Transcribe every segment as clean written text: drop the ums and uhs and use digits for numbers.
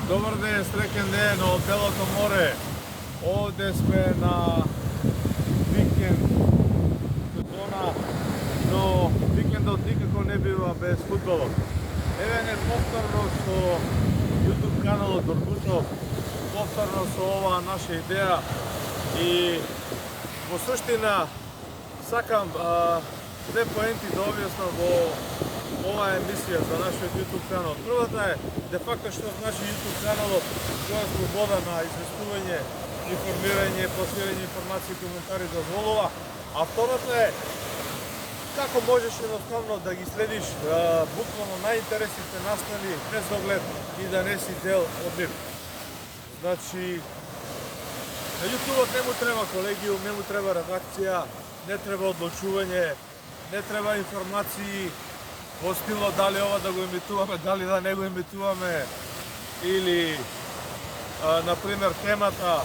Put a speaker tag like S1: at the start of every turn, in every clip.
S1: Dobar dен, srećen den od Белото море. Ovde sme na vikend sezona, no vikendot nikako ne biva bez fudbalom. Еве не повторно со YouTube каналот Дордушов, повторно со ова наша идеја и во суштина сакам две поенти да објаснам во оваа емисија за нашиот YouTube канал. Првата е де факто што значи YouTube каналот, тоа е слобода на известување, информирање, пласирање информации и коментари дозволува, а втората е како можеш едноставно да ги следиш буквално најинтересните настани без оглед и да не си дел од нив. Значи, на YouTube не му треба колегиум, не му треба редакција, не треба одлучување, не треба информации во стилот дали ова да го емитуваме, дали да не го емитуваме, или, например, темата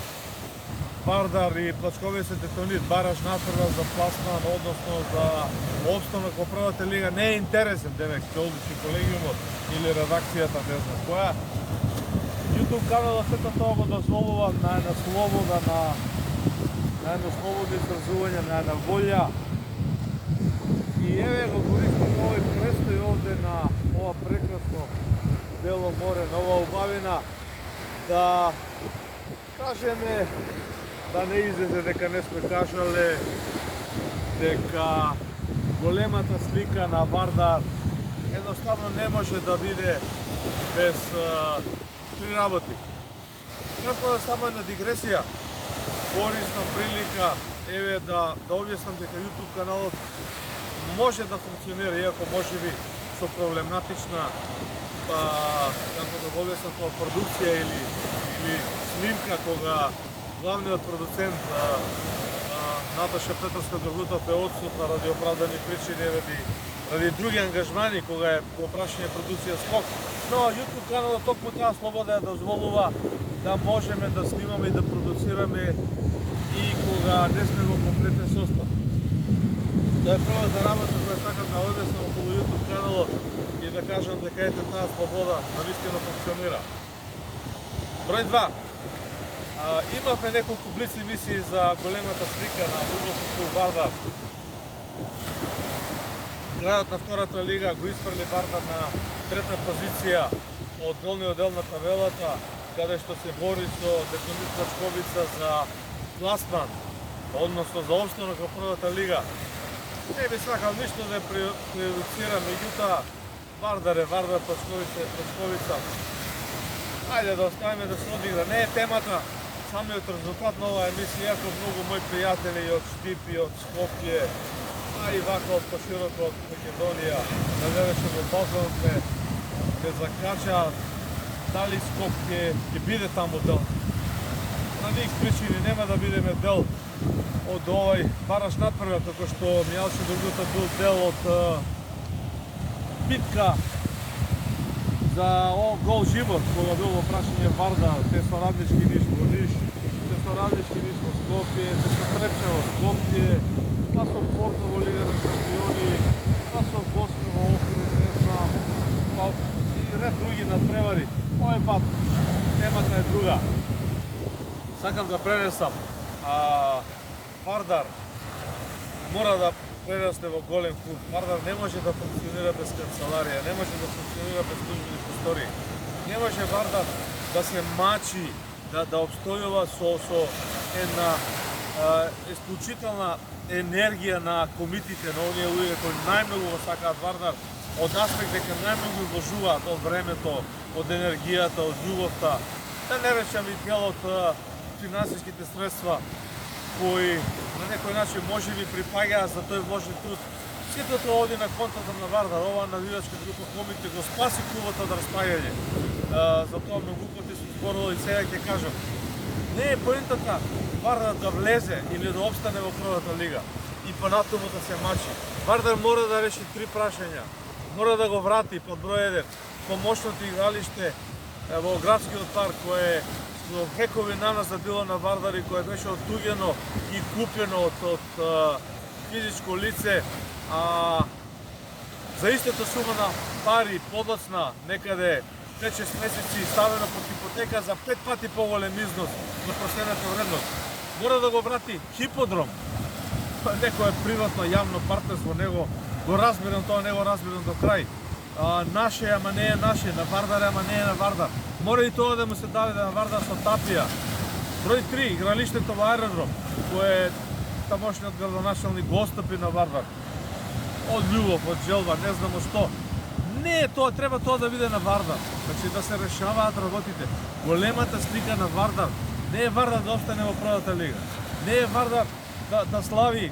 S1: Вардар и Плачковица Тетонит бараш натпрва за пласман, односно за опстанок во првата лига, не е интересен, демек, ќе одлучи колегиумот или редакцијата, не знам која. YouTube каналот сето тоа го дозволува на една слобода, на едно слободно изразување, на една волја. И еве го користим овој престој овде на ова прекрасно Бело море, на ова убавина, да кажеме, да не излезе дека не сме кажале дека големата слика на Вардар едноставно не може да биде без три работи. Како само една дигресија, корисна прилика еве да објаснам дека YouTube каналот може да функционира, иако можеби со проблематична како да го објаснам тоа продукција или снимка, кога главниот продуцент Наташа Петрска-Драгутов е отсутна ради оправдани причини, ради други ангажмани, кога е во прашање продуција скок. Но YouTube каналот токму таа слобода ја дозволува да можеме да снимаме и да продуцираме и кога не сме во комплетен состав. Да е првата работа која сакам да објаснам околу YouTube каналот и да кажам дека ете таа слобода навистина функционира. Број 2. Имавме неколку блиц емисии за големата слика на фудбалското Вардар. Крајот на втората лига го испрли Вардар на трета позиција од долниот дел на табелата, каде што се бори со Тетонит Плачковица за пласман, односно за опстанок во првата лига. Не би сакал ништо да прејудицирам, меѓутоа Вардар е Вардар, Плачковица е Плачковица. Ајде да оставиме да се одигра. Не е темата самиот резултат на оваа емисија, иако многу мои пријатели и од Штип и од Скопје, а и вака од пошироко од Македонија, да вереше во Балканот ме закача дали Скопје ќе биде таму дел. На ник причини нема да бидеме дел од овој бараш натпрва, како што Мијалчо Драгутов бил дел од битка за гол живот, кога бил во прашање Вардар, те со раднички Ниш во Ниш, те со раднички Ниш во Скопје, те со Трепча во Скопје, па со Порто во Лига на шампиони, па со Босна во Охрид, не знам, па и ред други надпревари. Овој пат темата е друга. Сакам да пренесам, Вардар мора да прерасне во голем клуб. Вардар не може да функционира без канцеларија, не може да функционира без службени простори. Не може Вардар да се мачи, да обстојува со една исклучителна енергија на комитите, на оние луѓе кои најмногу го сакаат Вардар, од аспект дека најмногу вложуваат од времето, од енергијата, од љубовта, да не речам и дел од финансиските средства кои на некој начин може би припаѓаат за тој вложен труд. Сето тоа оди на контата на Вардар. Оваа навивачка група комите го спаси клубот од распаѓање. Затоа многу пати сум зборувал и сега ќе кажам. Не е поентата Вардар да влезе или да обстане во првата лига и понатаму да се мачи. Вардар мора да реши три прашања. Мора да го врати под број 1 помошното игралиште во градскиот парк, кое со векови наназад било на Вардар и кое беше оттуѓено и купено од физичко лице, за истата сума на пари подлацна некаде 5-6 месеци ставено под ипотека за 5 пати поголем износ на проценета вредност. Мора да го врати Хиподром. Некој приватно јавно партнерство, него го разбирам тоа, не го разбирам до крај. Наше, ама не е наше, на Вардар, ама не е на Вардар. Мора и тоа да му се даде на Вардар со тапија. Број 3, игралиштето во аеродром, кој е тамошниот градоначалник го остапи на Вардар. Од љубов, од желба, не знамо што. Не е тоа, треба тоа да биде на Вардар. Значи да се решаваат работите. Големата слика на Вардар не е Вардар да остане во првата лига. Не е Вардар да слави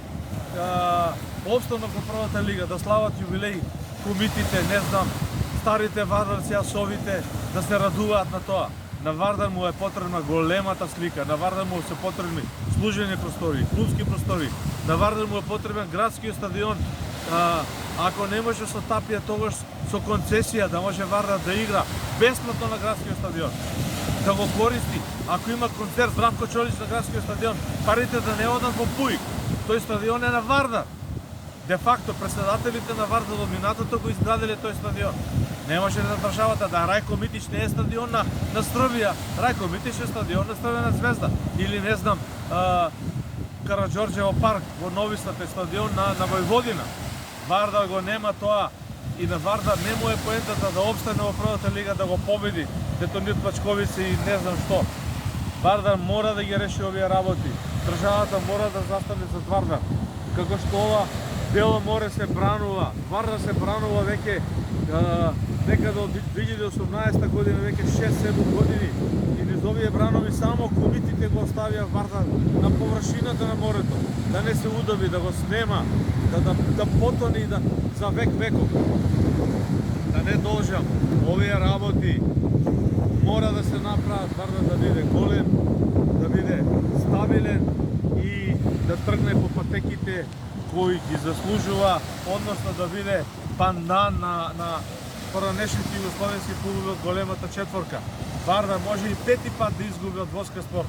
S1: обстанок во првата лига, да слават јубилеи комитите, не знам, старите вардарци, асовите, да се радуваат на тоа. На Вардар му е потребна големата слика, на Вардар му се потребни служени простори, клубски простори, на Вардар му е потребен градскиот стадион. Ако не може со тапија, тогаш со концесија да може Вардар да игра бесплатно на градскиот стадион, да го користи. Ако има концерт Здравко Чолич на градскиот стадион, парите да не одат во Пуик. Тој стадион е на Вардар. Де факто претседателите на Вардар до минатото го изградиле тој стадион. Не може да државата да Рајко Митич не е стадион на Стрбија, Рајко Митич е стадион на Црвена звезда или не знам Караџорџево парк во Нови Сад е стадион на Војводина. Вардар го нема тоа и на Вардар не му е поентата да обстане во првата лига, да го победи Детонит Пачковица и не знам што. Вардар мора да ги реши овие работи. Државата мора да застане за Вардар. Како што ова Бело море се бранува, Вардар се бранува веќе некаде од 2018 година, веќе 6-7 години. И низ овие бранови само комитите го оставија Вардар на површината на морето, да не се удави, да го снема, да потони за век веков. Да не должам, овие работи мора да се направат, Вардар да биде голем, да биде стабилен и да тргне по патеките кои ги заслужува, односно да биде пандан на поранешните југословенски клубови од големата четворка. Вардар може и 5 пат да изгуби од Воска Спорт,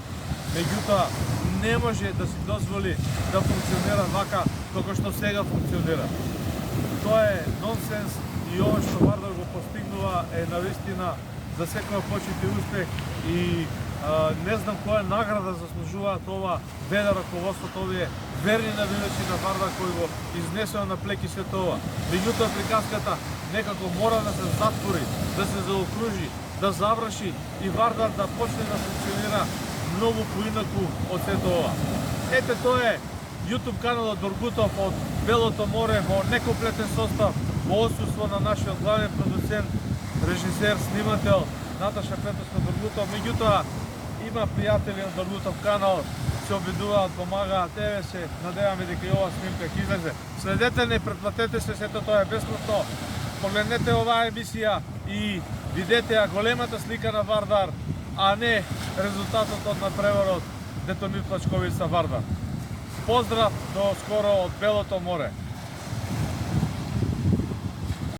S1: меѓутоа не може да си дозволи да функционира вака како што сега функционира. Тоа е нонсенс и ова што Вардар го постигнува е навистина за секоја почит и успех и не знам која награда заслужуваат ова веда раководството, овие верни навивачи на Вардар кои го изнесува на плеки се тоа. Меѓутоа приказката некако мора да се затвори, да се заокружи, да заврши и Вардар да почне да функционира многу поинаку од сето ова. Ете тоа е YouTube каналот Доргутов од Белото море во некомплетен состав, во отсуство на нашиот главен продуцент, режисер, снимател Наташа Петровска Доргутов. Меѓутоа има пријатели од Доргутов канал, се обидуваат, помагаат, еве се, надеваме дека и ова снимка ќе излезе. Следете не, претплатете се, сето тоа е бесплатно. Погледнете оваа емисија и видете ја големата слика на Вардар, а не резултатот од надпреварот Детонит Пачковица Вардар. Поздрав до скоро од Белото море.